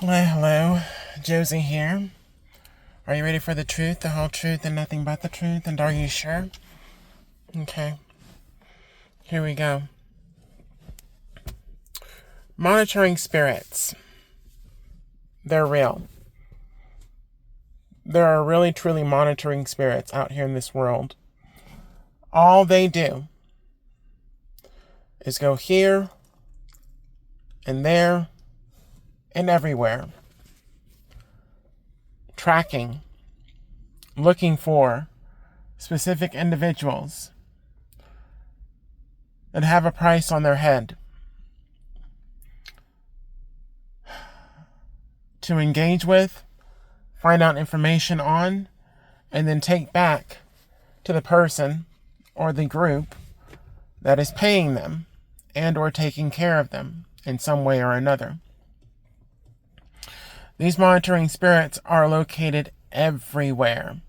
Hello. Josie here. Are you ready for the truth, the whole truth, and nothing but the truth? And are you sure? Okay. Here we go. Monitoring spirits. They're real. There are really, truly monitoring spirits out here in this world. All they do is go here and there and everywhere, tracking, looking for specific individuals that have a price on their head to engage with, find out information on, and then take back to the person or the group that is paying them and or taking care of them in some way or another. These monitoring spirits are located everywhere.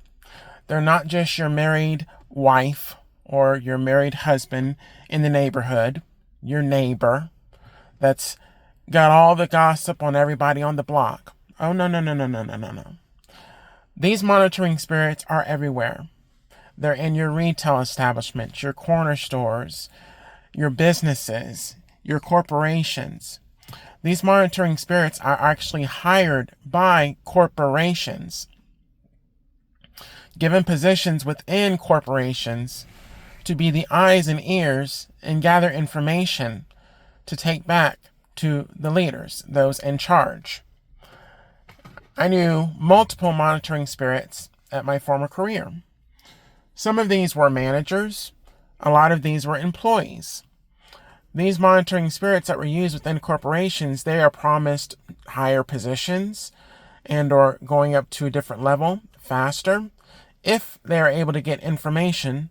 They're not just your married wife or your married husband in the neighborhood, your neighbor that's got all the gossip on everybody on the block. Oh, no. These monitoring spirits are everywhere. They're in your retail establishments, your corner stores, your businesses, your corporations. These monitoring spirits are actually hired by corporations, given positions within corporations to be the eyes and ears and gather information to take back to the leaders, those in charge. I knew multiple monitoring spirits at my former career. Some of these were managers. A lot of these were employees. These monitoring spirits that were used within corporations, they are promised higher positions and or going up to a different level faster if they are able to get information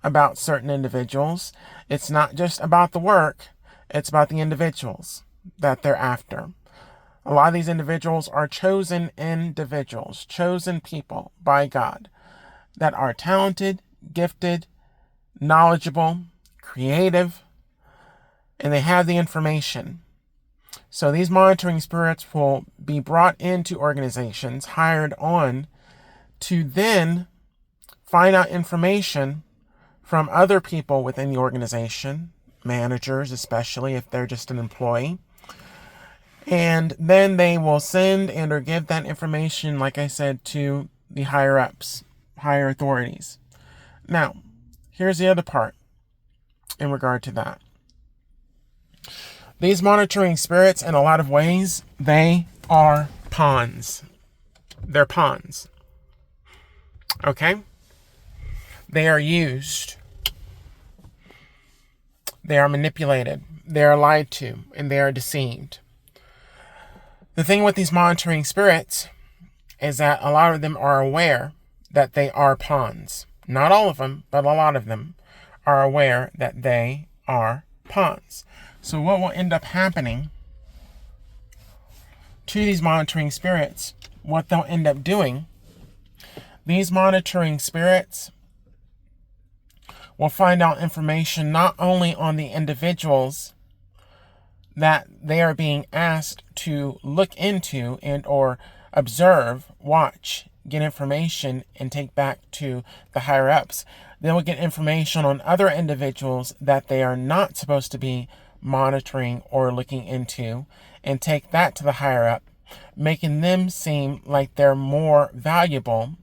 about certain individuals. It's not just about the work, it's about the individuals that they're after. A lot of these individuals are chosen individuals, chosen people by God that are talented, gifted, knowledgeable, creative, and they have the information. So these monitoring spirits will be brought into organizations, hired on to then find out information from other people within the organization, managers especially if they're just an employee. And then they will send and or give that information, like I said, to the higher ups, higher authorities. Now, here's the other part in regard to that. These monitoring spirits, in a lot of ways, they are pawns. They're pawns. Okay? They are used. They are manipulated. They are lied to, and they are deceived. The thing with these monitoring spirits is that a lot of them are aware that they are pawns. Not all of them, but a lot of them are aware that they are pawns. So what will end up happening to these monitoring spirits, what they'll end up doing, these monitoring spirits will find out information not only on the individuals that they are being asked to look into and or observe, watch, get information, and take back to the higher ups. They will get information on other individuals that they are not supposed to be monitoring or looking into and take that to the higher up, making them seem like they're more valuable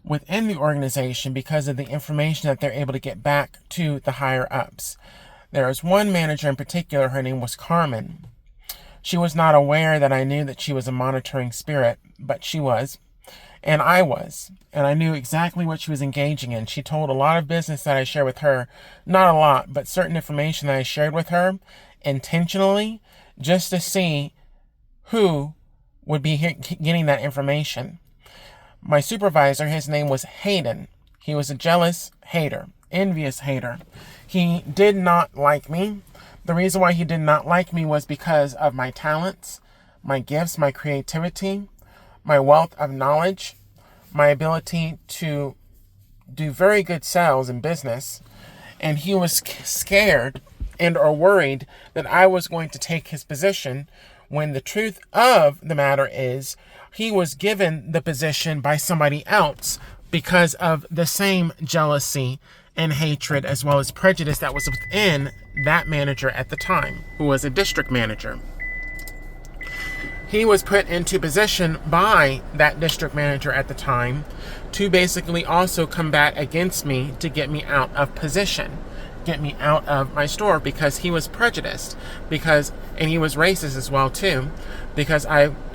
within the organization because of the information that they're able to get back to the higher ups. There was one manager in particular, her name was Carmen. She was not aware that I knew that she was a monitoring spirit, but she was, and I was, and I knew exactly what she was engaging in. She told a lot of business that I shared with her, not a lot, but certain information that I shared with her intentionally, just to see who would be getting that information. My supervisor, his name was Hayden. He was a jealous hater, envious hater. He did not like me. The reason why he did not like me was because of my talents, my gifts, my creativity, my wealth of knowledge, my ability to do very good sales in business, and he was scared and or worried that I was going to take his position when the truth of the matter is he was given the position by somebody else because of the same jealousy and hatred as well as prejudice that was within that manager at the time, who was a district manager. He was put into position by that district manager at the time to basically also combat against me to get me out of position, get me out of my store, because he was prejudiced, and he was racist as well too, because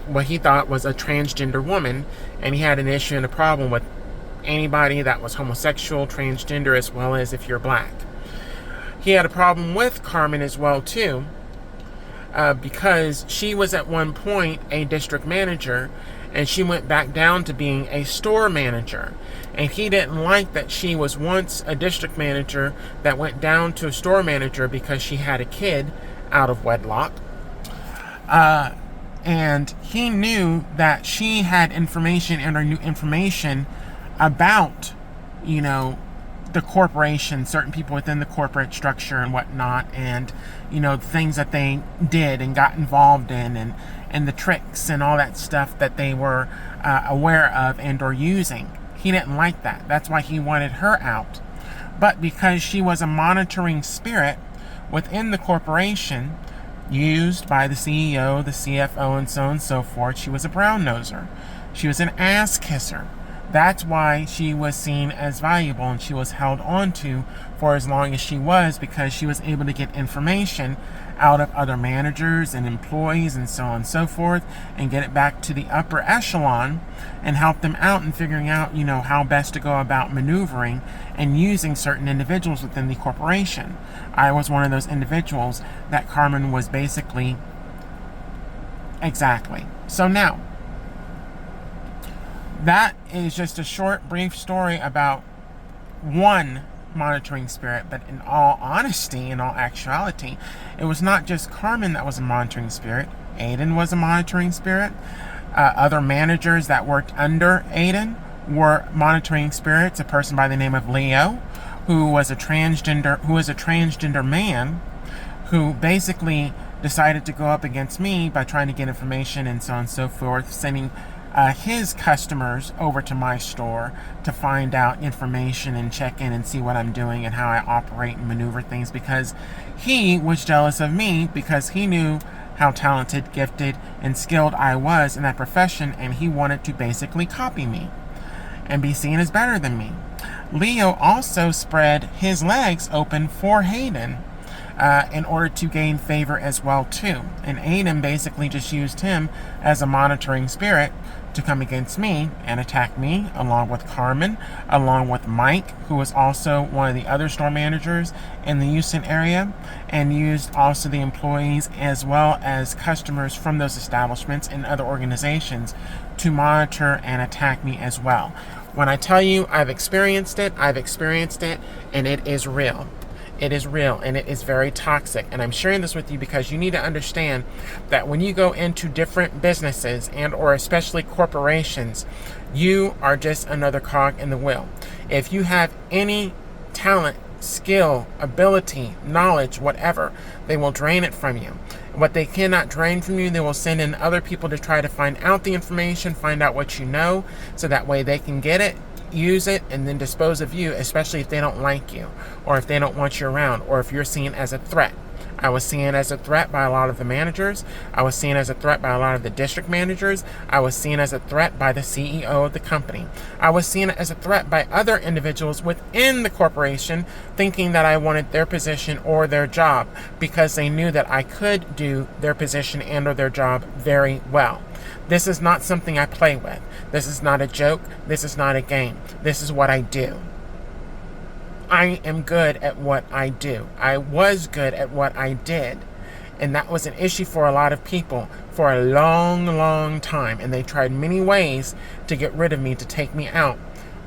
what he thought was a transgender woman, and he had an issue and a problem with anybody that was homosexual, transgender, as well as if you're black. He had a problem with Carmen as well too, because she was at one point a district manager, and she went back down to being a store manager. And he didn't like that she was once a district manager that went down to a store manager because she had a kid out of wedlock. And he knew that she had information and knew information about, the corporation, certain people within the corporate structure and whatnot, and, the things that they did and got involved in, and the tricks and all that stuff that they were aware of and or using. He didn't like that. That's why he wanted her out. But because she was a monitoring spirit within the corporation, used by the CEO, the CFO, and so on and so forth, she was a brown noser. She was an ass kisser. That's why she was seen as valuable, and she was held on to for as long as she was, because she was able to get information out of other managers and employees and so on and so forth, and get it back to the upper echelon and help them out in figuring out, how best to go about maneuvering and using certain individuals within the corporation. I was one of those individuals that Carmen was basically. Exactly. So now, that is just a short, brief story about one monitoring spirit, but in all honesty, in all actuality, it was not just Carmen that was a monitoring spirit. Aiden was a monitoring spirit. Other managers that worked under Aiden were monitoring spirits. A person by the name of Leo, who was a transgender man, who basically decided to go up against me by trying to get information and so on and so forth, sending his customers over to my store to find out information and check in and see what I'm doing and how I operate and maneuver things, because he was jealous of me, because he knew how talented, gifted, and skilled I was in that profession, and he wanted to basically copy me and be seen as better than me. Leo also spread his legs open for Hayden in order to gain favor as well too. And Aiden basically just used him as a monitoring spirit to come against me and attack me, along with Carmen, along with Mike, who was also one of the other store managers in the Houston area, and used also the employees as well as customers from those establishments and other organizations to monitor and attack me as well. When I tell you I've experienced it, and it is real. It is real, and it is very toxic. And I'm sharing this with you because you need to understand that when you go into different businesses and or especially corporations, you are just another cog in the wheel. If you have any talent, skill, ability, knowledge, whatever, they will drain it from you. What they cannot drain from you, they will send in other people to try to find out the information, find out what you know, so that way they can get it, use it, and then dispose of you, especially if they don't like you, or if they don't want you around, or if you're seen as a threat. I was seen as a threat by a lot of the managers. I was seen as a threat by a lot of the district managers. I was seen as a threat by the CEO of the company. I was seen as a threat by other individuals within the corporation, thinking that I wanted their position or their job, because they knew that I could do their position and or their job very well. This is not something I play with. This is not a joke. This is not a game. This is what I do. I am good at what I do. I was good at what I did. And that was an issue for a lot of people for a long, long time. And they tried many ways to get rid of me, to take me out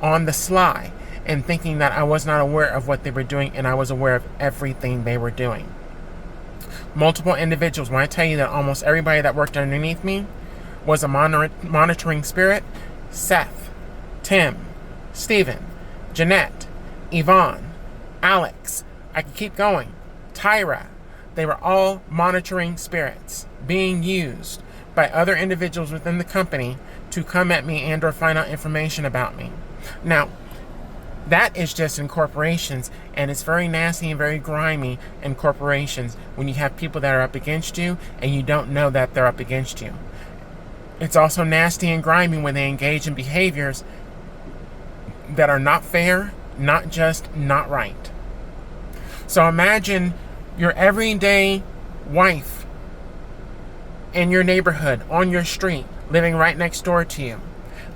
on the sly, and thinking that I was not aware of what they were doing, and I was aware of everything they were doing. Multiple individuals, when I tell you that almost everybody that worked underneath me was a monitoring spirit: Seth, Tim, Stephen, Jeanette, Yvonne, Alex, I could keep going, Tyra. they were all monitoring spirits being used by other individuals within the company to come at me and or find out information about me. Now, that is just in corporations, and it's very nasty and very grimy in corporations when you have people that are up against you and you don't know that they're up against you. It's also nasty and grimy when they engage in behaviors that are not fair, not just, not right. So imagine your everyday wife in your neighborhood, on your street, living right next door to you.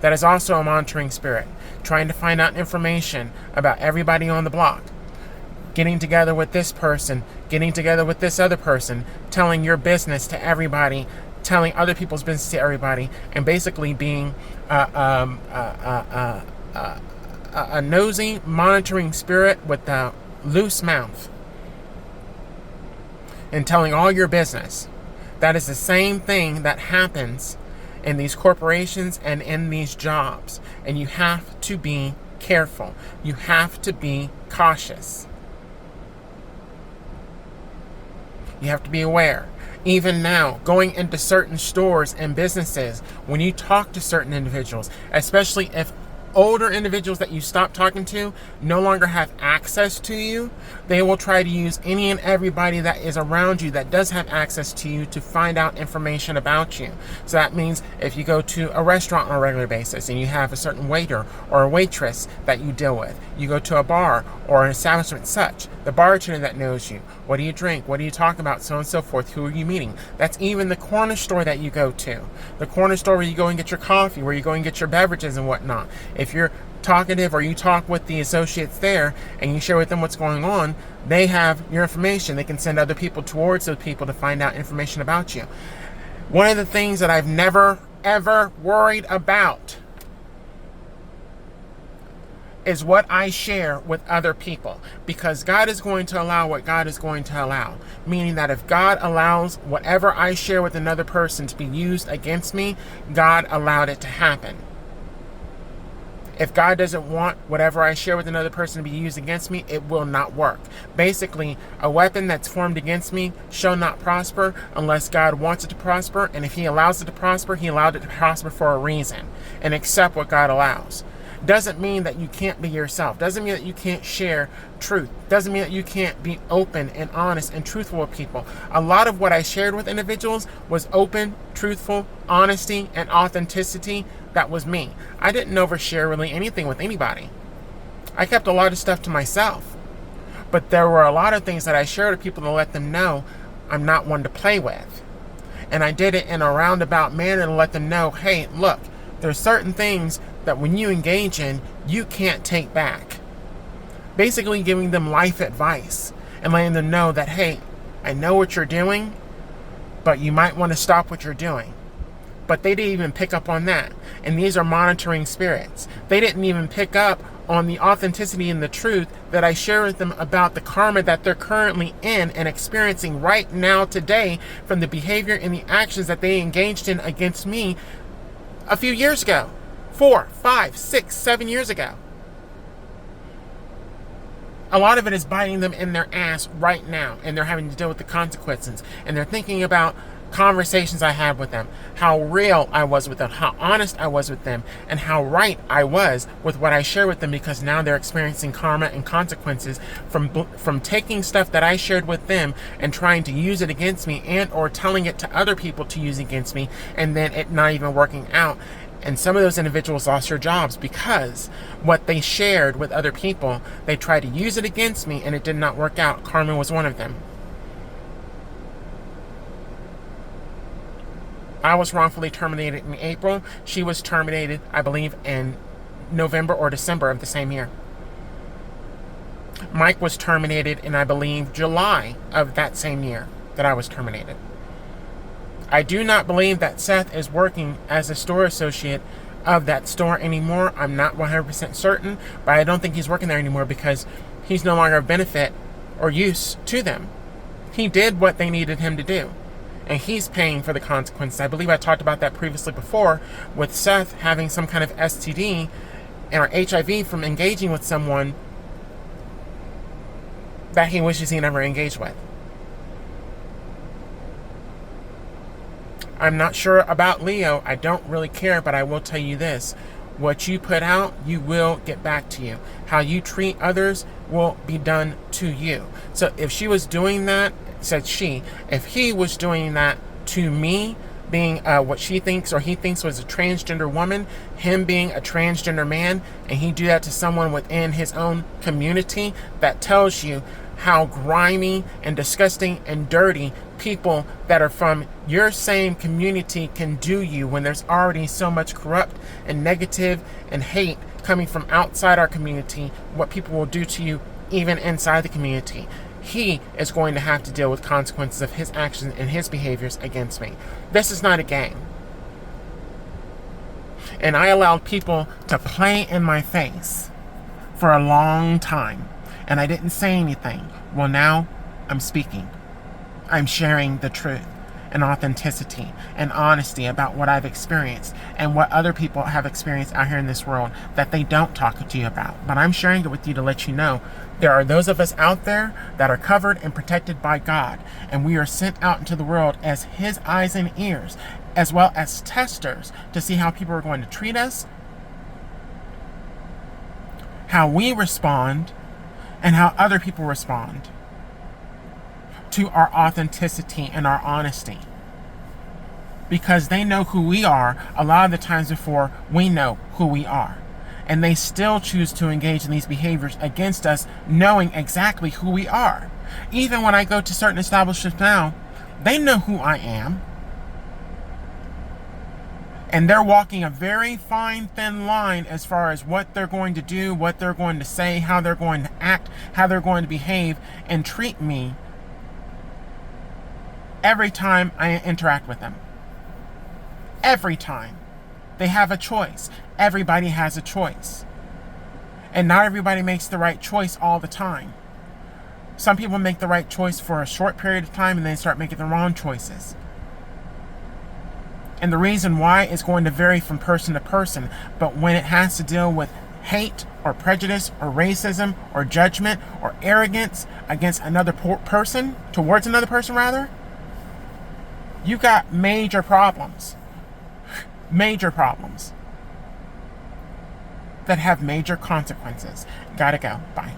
That is also a monitoring spirit, trying to find out information about everybody on the block. Getting together with this person, getting together with this other person, telling your business to everybody, telling other people's business to everybody, and basically being a nosy, monitoring spirit with a loose mouth and telling all your business. That is the same thing that happens in these corporations and in these jobs. And you have to be careful. You have to be cautious. You have to be aware. Even now, going into certain stores and businesses, when you talk to certain individuals, especially if older individuals that you stop talking to no longer have access to you, they will try to use any and everybody that is around you that does have access to you to find out information about you. So that means if you go to a restaurant on a regular basis and you have a certain waiter or a waitress that you deal with, you go to a bar or an establishment such, the bartender that knows you, what do you drink, what do you talk about, so on and so forth, who are you meeting. That's even the corner store that you go to, the corner store where you go and get your coffee, where you go and get your beverages and whatnot. If you're talkative or you talk with the associates there and you share with them what's going on, they have your information. They can send other people towards those people to find out information about you. One of the things that I've never ever worried about is what I share with other people, because God is going to allow what God is going to allow. Meaning that if God allows whatever I share with another person to be used against me, God allowed it to happen. If God doesn't want whatever I share with another person to be used against me, it will not work. Basically, a weapon that's formed against me shall not prosper unless God wants it to prosper. And if He allows it to prosper, He allowed it to prosper for a reason. And accept what God allows. Doesn't mean that you can't be yourself. Doesn't mean that you can't share truth. Doesn't mean that you can't be open and honest and truthful with people. A lot of what I shared with individuals was open, truthful, honesty, and authenticity. That was me. I didn't overshare really anything with anybody. I kept a lot of stuff to myself. But there were a lot of things that I shared with people to let them know I'm not one to play with. And I did it in a roundabout manner to let them know, hey, look, there's certain things that when you engage in, you can't take back. Basically giving them life advice and letting them know that, hey, I know what you're doing, but you might want to stop what you're doing. But they didn't even pick up on that. And these are monitoring spirits. They didn't even pick up on the authenticity and the truth that I share with them about the karma that they're currently in and experiencing right now today from the behavior and the actions that they engaged in against me a few years ago. 4, 5, 6, 7 years ago. A lot of it is biting them in their ass right now, and they're having to deal with the consequences. And they're thinking about conversations I had with them, how real I was with them, how honest I was with them, and how right I was with what I share with them, because now they're experiencing karma and consequences from taking stuff that I shared with them and trying to use it against me, and or telling it to other people to use against me, and then it not even working out. And some of those individuals lost their jobs because what they shared with other people, they tried to use it against me and it did not work out. Carmen was one of them. I was wrongfully terminated in April. She was terminated, I believe, in November or December of the same year. Mike was terminated in, I believe, July of that same year that I was terminated. I do not believe that Seth is working as a store associate of that store anymore. I'm not 100% certain, but I don't think he's working there anymore because he's no longer of benefit or use to them. He did what they needed him to do, and he's paying for the consequences. I believe I talked about that previously before, with Seth having some kind of STD or HIV from engaging with someone that he wishes he never engaged with. I'm not sure about Leo. I don't really care, but I will tell you this. What you put out, you will get back to you. How you treat others will be done to you. So if she was doing that, said she, if he was doing that to me, being what she thinks or he thinks was a transgender woman, him being a transgender man, and he do that to someone within his own community, that tells you how grimy and disgusting and dirty people that are from your same community can do you, when there's already so much corrupt and negative and hate coming from outside our community, what people will do to you even inside the community. He is going to have to deal with consequences of his actions and his behaviors against me. This is not a game. And I allowed people to play in my face for a long time, and I didn't say anything. Well, now I'm speaking. I'm sharing the truth and authenticity and honesty about what I've experienced and what other people have experienced out here in this world that they don't talk to you about. But I'm sharing it with you to let you know there are those of us out there that are covered and protected by God, and we are sent out into the world as His eyes and ears, as well as testers, to see how people are going to treat us, how we respond, and how other people respond to our authenticity and our honesty. Because they know who we are a lot of the times before we know who we are. And they still choose to engage in these behaviors against us, knowing exactly who we are. Even when I go to certain establishments now, they know who I am. And they're walking a very fine, thin line as far as what they're going to do, what they're going to say, how they're going to act, how they're going to behave and treat me every time I interact with them. Every time. They have a choice. Everybody has a choice. And not everybody makes the right choice all the time. Some people make the right choice for a short period of time and then start making the wrong choices. And the reason why is going to vary from person to person. But when it has to deal with hate or prejudice or racism or judgment or arrogance against another person, towards another person rather, you got major problems. Major problems that have major consequences. Gotta go. Bye.